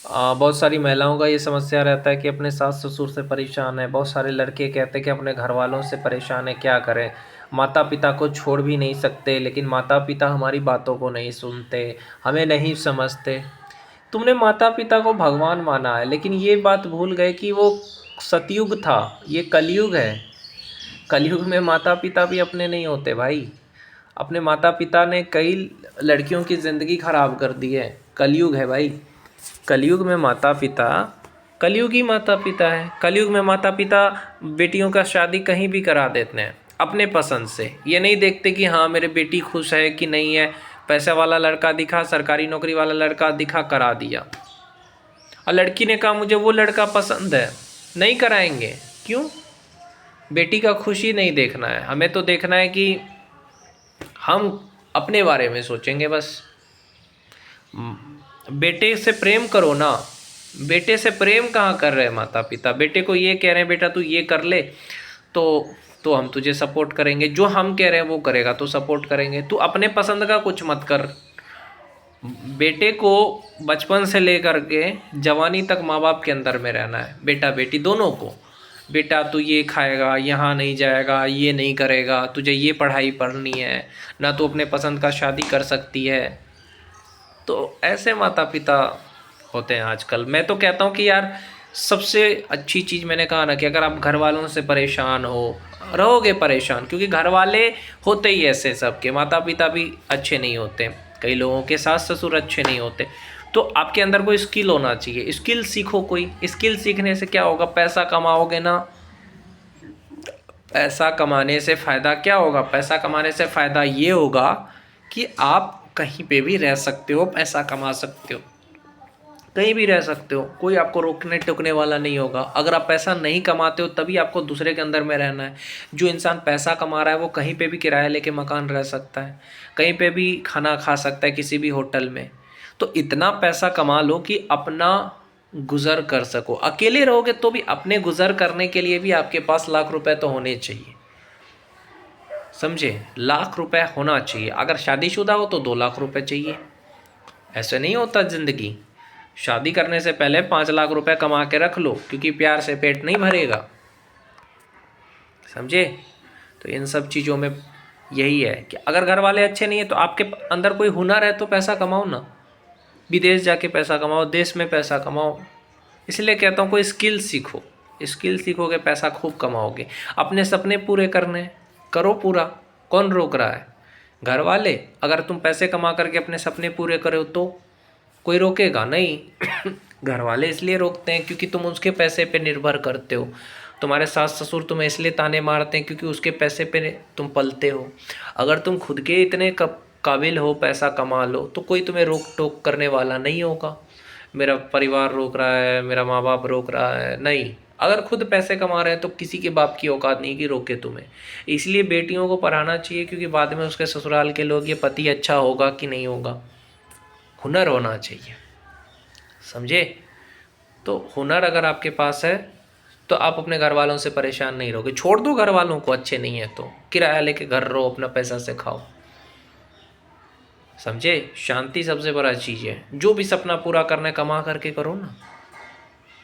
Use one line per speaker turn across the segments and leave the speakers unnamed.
बहुत सारी महिलाओं का ये समस्या रहता है कि अपने सास ससुर से परेशान है। बहुत सारे लड़के कहते हैं कि अपने घर वालों से परेशान है, क्या करें। माता पिता को छोड़ भी नहीं सकते, लेकिन माता पिता हमारी बातों को नहीं सुनते, हमें नहीं समझते। तुमने माता पिता को भगवान माना है, लेकिन ये बात भूल गए कि वो सतयुग था, ये कलयुग है। कलयुग में माता पिता भी अपने नहीं होते भाई। अपने माता पिता ने कई लड़कियों की ज़िंदगी खराब कर दी है। कलयुग है भाई। कलयुग में माता पिता, कलयुग ही माता पिता है। कलयुग में माता पिता बेटियों का शादी कहीं भी करा देते हैं अपने पसंद से। ये नहीं देखते कि हाँ मेरे बेटी खुश है कि नहीं है। पैसे वाला लड़का दिखा, सरकारी नौकरी वाला लड़का दिखा, करा दिया। और लड़की ने कहा मुझे वो लड़का पसंद है, नहीं कराएंगे। क्यों? बेटी का खुशी नहीं देखना है, हमें तो देखना है कि हम अपने बारे में सोचेंगे बस। बेटे से प्रेम करो ना। बेटे से प्रेम कहाँ कर रहे हैं माता पिता? बेटे को ये कह रहे हैं बेटा तू ये कर ले तो हम तुझे सपोर्ट करेंगे, जो हम कह रहे हैं वो करेगा तो सपोर्ट करेंगे। तू अपने पसंद का कुछ मत कर। बेटे को बचपन से लेकर के जवानी तक माँ बाप के अंदर में रहना है, बेटा बेटी दोनों को। बेटा तू ये खाएगा, यहाँ नहीं जाएगा, ये नहीं करेगा, तुझे ये पढ़ाई पढ़नी है, ना तू अपने पसंद का शादी कर सकती है। तो ऐसे माता पिता होते हैं आजकल। मैं तो कहता हूँ कि यार सबसे अच्छी चीज़ मैंने कहा ना कि अगर आप घर वालों से परेशान हो, रहोगे परेशान, क्योंकि घर वाले होते ही ऐसे, सबके माता पिता भी अच्छे नहीं होते, कई लोगों के सास ससुर अच्छे नहीं होते। तो आपके अंदर कोई स्किल होना चाहिए, स्किल सीखो। कोई स्किल सीखने से क्या होगा? पैसा कमाओगे ना। पैसा कमाने से फ़ायदा क्या होगा? पैसा कमाने से फ़ायदा ये होगा कि आप कहीं पे भी रह सकते हो, पैसा कमा सकते हो, कहीं भी रह सकते हो, कोई आपको रोकने टोकने वाला नहीं होगा। अगर आप पैसा नहीं कमाते हो तभी आपको दूसरे के अंदर में रहना है। जो इंसान पैसा कमा रहा है वो कहीं पे भी किराया लेके मकान रह सकता है, कहीं पे भी खाना खा सकता है, किसी भी होटल में। तो इतना पैसा कमा लो कि अपना गुज़र कर सको। अकेले रहोगे तो भी अपने गुज़र करने के लिए भी आपके पास लाख रुपए तो होने चाहिए, समझे? लाख रुपए होना चाहिए। अगर शादीशुदा हो तो 2 लाख रुपए चाहिए। ऐसे नहीं होता ज़िंदगी। शादी करने से पहले 5 लाख रुपए कमा के रख लो, क्योंकि प्यार से पेट नहीं भरेगा, समझे? तो इन सब चीज़ों में यही है कि अगर घर वाले अच्छे नहीं है तो आपके अंदर कोई हुनर है तो पैसा कमाओ ना। विदेश जाके पैसा कमाओ, देश में पैसा कमाओ। इसलिए कहता हूँ कोई स्किल सीखो। स्किल सीखोगे पैसा खूब कमाओगे। अपने सपने पूरे करने, करो पूरा। कौन रोक रहा है? घर वाले। अगर तुम पैसे कमा करके अपने सपने पूरे करो तो कोई रोकेगा नहीं। घर वाले इसलिए रोकते हैं क्योंकि तुम उसके पैसे पे निर्भर करते हो। तुम्हारे सास ससुर तुम्हें इसलिए ताने मारते हैं क्योंकि उसके पैसे पे तुम पलते हो। अगर तुम खुद के इतने काबिल हो, पैसा कमा लो, तो कोई तुम्हें रोक टोक करने वाला नहीं होगा। मेरा परिवार रोक रहा है, मेरा माँ बाप रोक रहा है, नहीं। अगर खुद पैसे कमा रहे हैं तो किसी के बाप की औकात नहीं कि रोके तुम्हें। इसलिए बेटियों को पढ़ाना चाहिए, क्योंकि बाद में उसके ससुराल के लोग ये पति अच्छा होगा कि नहीं होगा, हुनर होना चाहिए, समझे? तो हुनर अगर आपके पास है तो आप अपने घर वालों से परेशान नहीं रहोगे। छोड़ दो घर वालों को, अच्छे नहीं है तो किराया लेके घर रहो, अपना पैसा से खाओ, समझे? शांति सबसे बड़ा चीज़ है। जो भी सपना पूरा करना है कमा करके करो ना।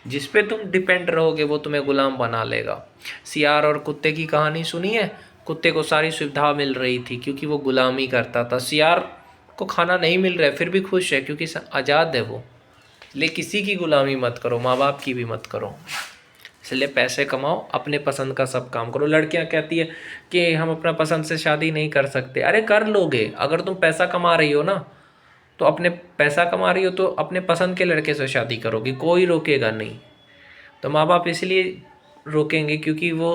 जिस पे तुम डिपेंड रहोगे वो तुम्हें गुलाम बना लेगा। सियार और कुत्ते की कहानी सुनी है? कुत्ते को सारी सुविधा मिल रही थी क्योंकि वो गुलामी करता था। सियार को खाना नहीं मिल रहा है फिर भी खुश है क्योंकि आज़ाद है वो। इसलिए किसी की गुलामी मत करो, माँ बाप की भी मत करो। इसलिए पैसे कमाओ, अपने पसंद का सब काम करो। लड़कियां कहती है कि हम अपना पसंद से शादी नहीं कर सकते। अरे कर लोगे। अगर तुम पैसा कमा रही हो ना, तो अपने पैसा कमा रही हो तो अपने पसंद के लड़के से शादी करोगी, कोई रोकेगा नहीं। तो माँ बाप इसलिए रोकेंगे क्योंकि वो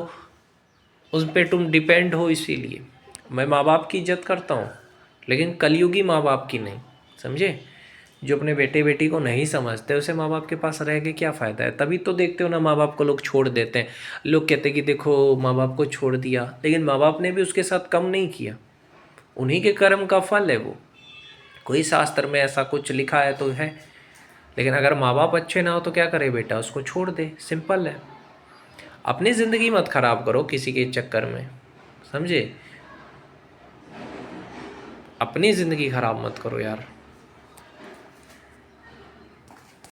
उस पर तुम डिपेंड हो, इसीलिए। मैं माँ बाप की इज्जत करता हूँ, लेकिन कलयुगी माँ बाप की नहीं, समझे? जो अपने बेटे बेटी को नहीं समझते उसे माँ बाप के पास रह के क्या फ़ायदा है? तभी तो देखते हो ना, माँ बाप को लोग छोड़ देते हैं। लोग कहते हैं कि देखो माँ बाप को छोड़ दिया, लेकिन माँ बाप ने भी उसके साथ कम नहीं किया। उन्हीं के कर्म का फल है वो। कोई शास्त्र में ऐसा कुछ लिखा है तो है, लेकिन अगर माँ बाप अच्छे ना हो तो क्या करे बेटा? उसको छोड़ दे, सिंपल है। अपनी ज़िंदगी मत ख़राब करो किसी के चक्कर में, समझे? अपनी ज़िंदगी ख़राब मत करो यार।